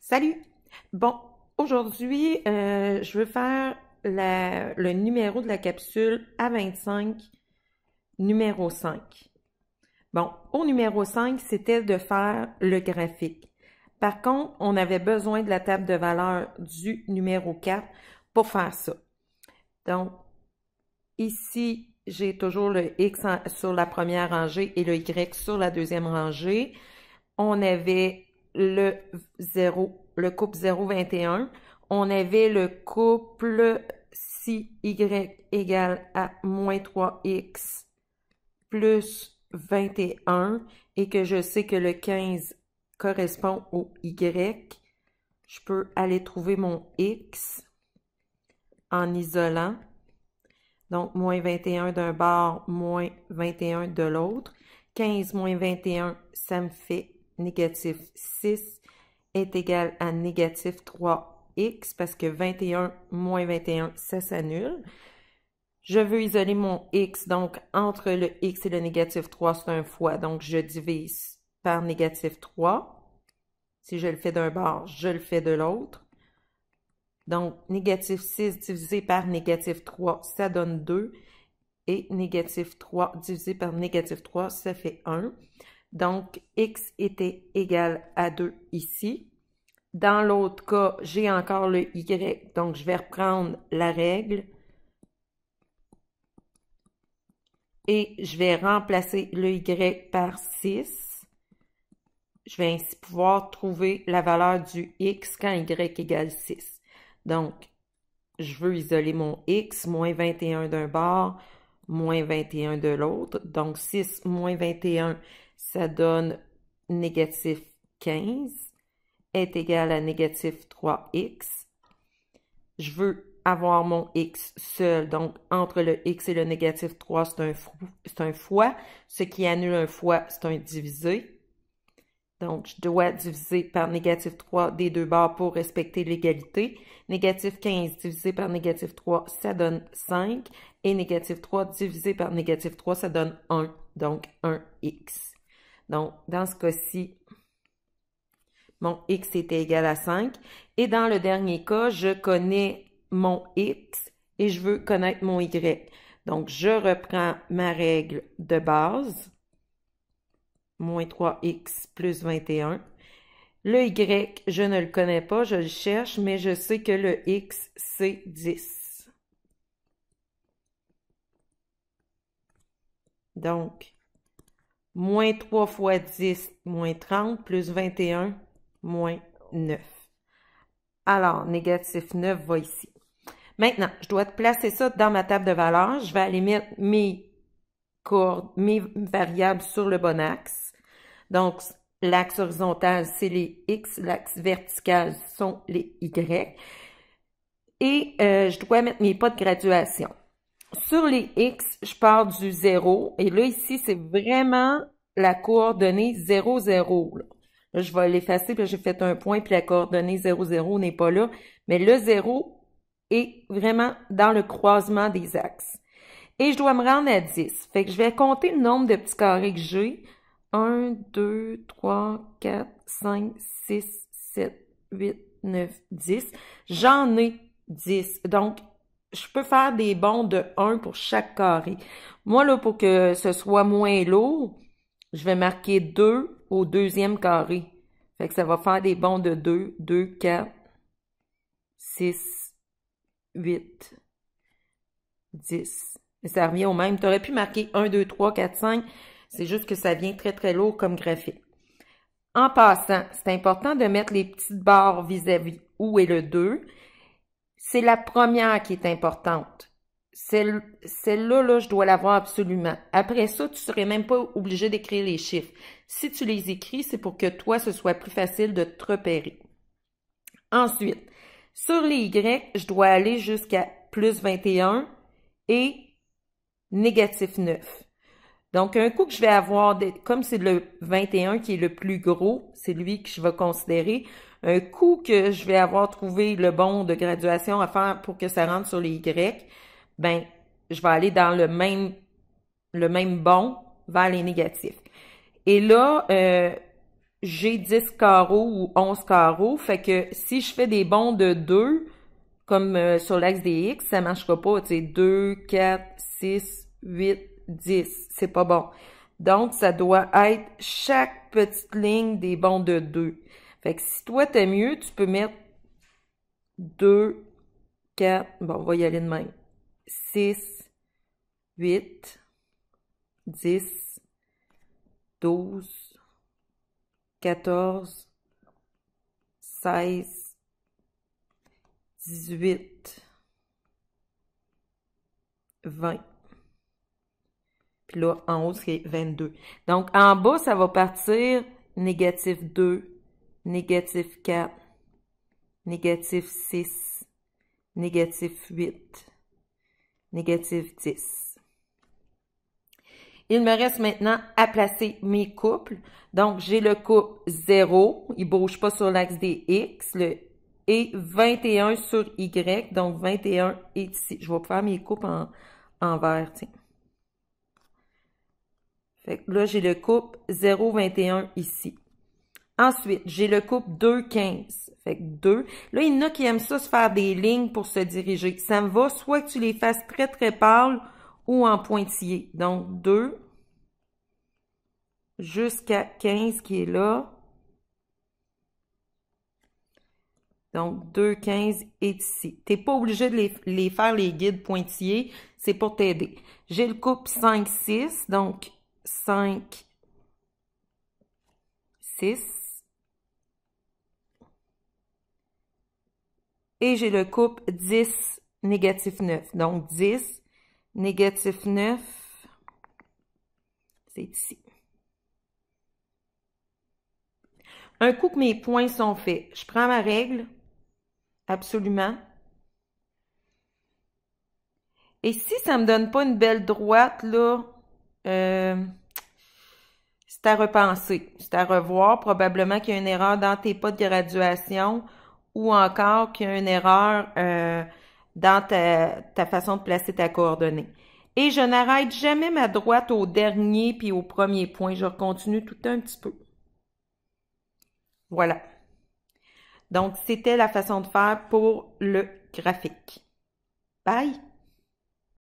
Salut! Bon, aujourd'hui, je veux faire le numéro de la capsule A25, numéro 5. Bon, au numéro 5, c'était de faire le graphique. Par contre, on avait besoin de la table de valeur du numéro 4 pour faire ça. Donc, ici, j'ai toujours le X sur la première rangée et le Y sur la deuxième rangée. On avait le couple 0,21. On avait le couple si Y égale à moins 3X plus 21 et que je sais que le 15 correspond au Y, je peux aller trouver mon X en isolant. Donc, moins 21 d'un bord, moins 21 de l'autre. 15 moins 21, ça me fait négatif 6 est égal à négatif 3x parce que 21 moins 21, ça s'annule. Je veux isoler mon x, donc entre le x et le négatif 3, c'est un fois. Donc, je divise par négatif 3. Si je le fais d'un bord, je le fais de l'autre. Donc, négatif 6 divisé par négatif 3, ça donne 2. Et négatif 3 divisé par négatif 3, ça fait 1. Donc, x était égal à 2 ici. Dans l'autre cas, j'ai encore le y, donc je vais reprendre la règle. Et je vais remplacer le y par 6. Je vais ainsi pouvoir trouver la valeur du x quand y égale 6. Donc, je veux isoler mon x, moins 21 d'un bord, moins 21 de l'autre. Donc, 6 moins 21, ça donne négatif 15, est égal à négatif 3x. Je veux avoir mon x seul, donc entre le x et le négatif 3, c'est un fois. Ce qui annule un fois, c'est un divisé. Donc, je dois diviser par négatif 3 des deux bords pour respecter l'égalité. Négatif 15 divisé par négatif 3, ça donne 5. Et négatif 3 divisé par négatif 3, ça donne 1. Donc, 1x. Donc, dans ce cas-ci, mon x était égal à 5. Et dans le dernier cas, je connais mon x et je veux connaître mon y. Donc, je reprends ma règle de base. Moins 3x plus 21. Le y, je ne le connais pas, je le cherche, mais je sais que le x, c'est 10. Donc, moins 3 fois 10, moins 30, plus 21, moins 9. Alors, négatif 9 va ici. Maintenant, je dois placer ça dans ma table de valeurs. Je vais aller mettre mes variables sur le bon axe. Donc, l'axe horizontal, c'est les X. L'axe vertical sont les Y. Et je dois mettre mes pas de graduation. Sur les X, je pars du 0. Et là, ici, c'est vraiment la coordonnée 0, 0. Là, je vais l'effacer, puis j'ai fait un point, puis la coordonnée 0, 0 n'est pas là. Mais le 0 est vraiment dans le croisement des axes. Et je dois me rendre à 10. Fait que je vais compter le nombre de petits carrés que j'ai. 1, 2, 3, 4, 5, 6, 7, 8, 9, 10. J'en ai 10. Donc, je peux faire des bonds de 1 pour chaque carré. Moi, là, pour que ce soit moins lourd, je vais marquer 2 au deuxième carré. Fait que ça va faire des bonds de 2, 2, 4, 6, 8, 10. Et ça revient au même. Tu aurais pu marquer 1, 2, 3, 4, 5. C'est juste que ça vient très, très lourd comme graphique. En passant, c'est important de mettre les petites barres vis-à-vis où est le 2. C'est la première qui est importante. Celle-là, là, je dois l'avoir absolument. Après ça, tu ne serais même pas obligé d'écrire les chiffres. Si tu les écris, c'est pour que toi, ce soit plus facile de te repérer. Ensuite, sur les Y, je dois aller jusqu'à plus 21 et négatif 9. Donc, un coup que je vais avoir, comme c'est le 21 qui est le plus gros, c'est lui que je vais considérer, un coup que je vais avoir trouvé le bon de graduation à faire pour que ça rentre sur les Y, ben, je vais aller dans le même bon vers les négatifs. Et là, j'ai 10 carreaux ou 11 carreaux. Fait que si je fais des bonds de 2, comme sur l'axe des X, ça marchera pas. Tu sais, 2, 4, 6, 8, 10. C'est pas bon. Donc, ça doit être chaque petite ligne des bonds de 2. Fait que si toi, t'aimes mieux, tu peux mettre 2, 4, bon, on va y aller de même. 6, 8, 10, 12, 14, 16, 18, 20. Puis là, en haut, c'est 22. Donc, en bas, ça va partir négatif 2, négatif 4, négatif 6, négatif 8, négatif 10. Il me reste maintenant à placer mes couples. Donc, j'ai le couple 0, il ne bouge pas sur l'axe des X, et 21 sur Y, donc 21 est ici. Je vais faire mes couples en vert, tiens. Fait que là, j'ai le couple 0, 21 ici. Ensuite, j'ai le couple 2, 15. Fait que 2. Là, il y en a qui aiment ça se faire des lignes pour se diriger. Ça me va soit que tu les fasses très, très pâles ou en pointillés. Donc, 2 jusqu'à 15 qui est là. Donc, 2, 15 est ici. Tu n'es pas obligé de les faire les guides pointillés. C'est pour t'aider. J'ai le couple 5, 6. Donc, 5, 6. Et j'ai le couple 10, négatif 9. Donc, 10, négatif 9, c'est ici. Un coup que mes points sont faits, je prends ma règle, absolument. Et si ça me donne pas une belle droite, là, c'est à repenser, c'est à revoir. Probablement qu'il y a une erreur dans tes pas de graduation ou encore qu'il y a une erreur dans ta façon de placer ta coordonnée. Et je n'arrête jamais ma droite au dernier puis au premier point. Je continue tout un petit peu. Voilà. Donc, c'était la façon de faire pour le graphique. Bye!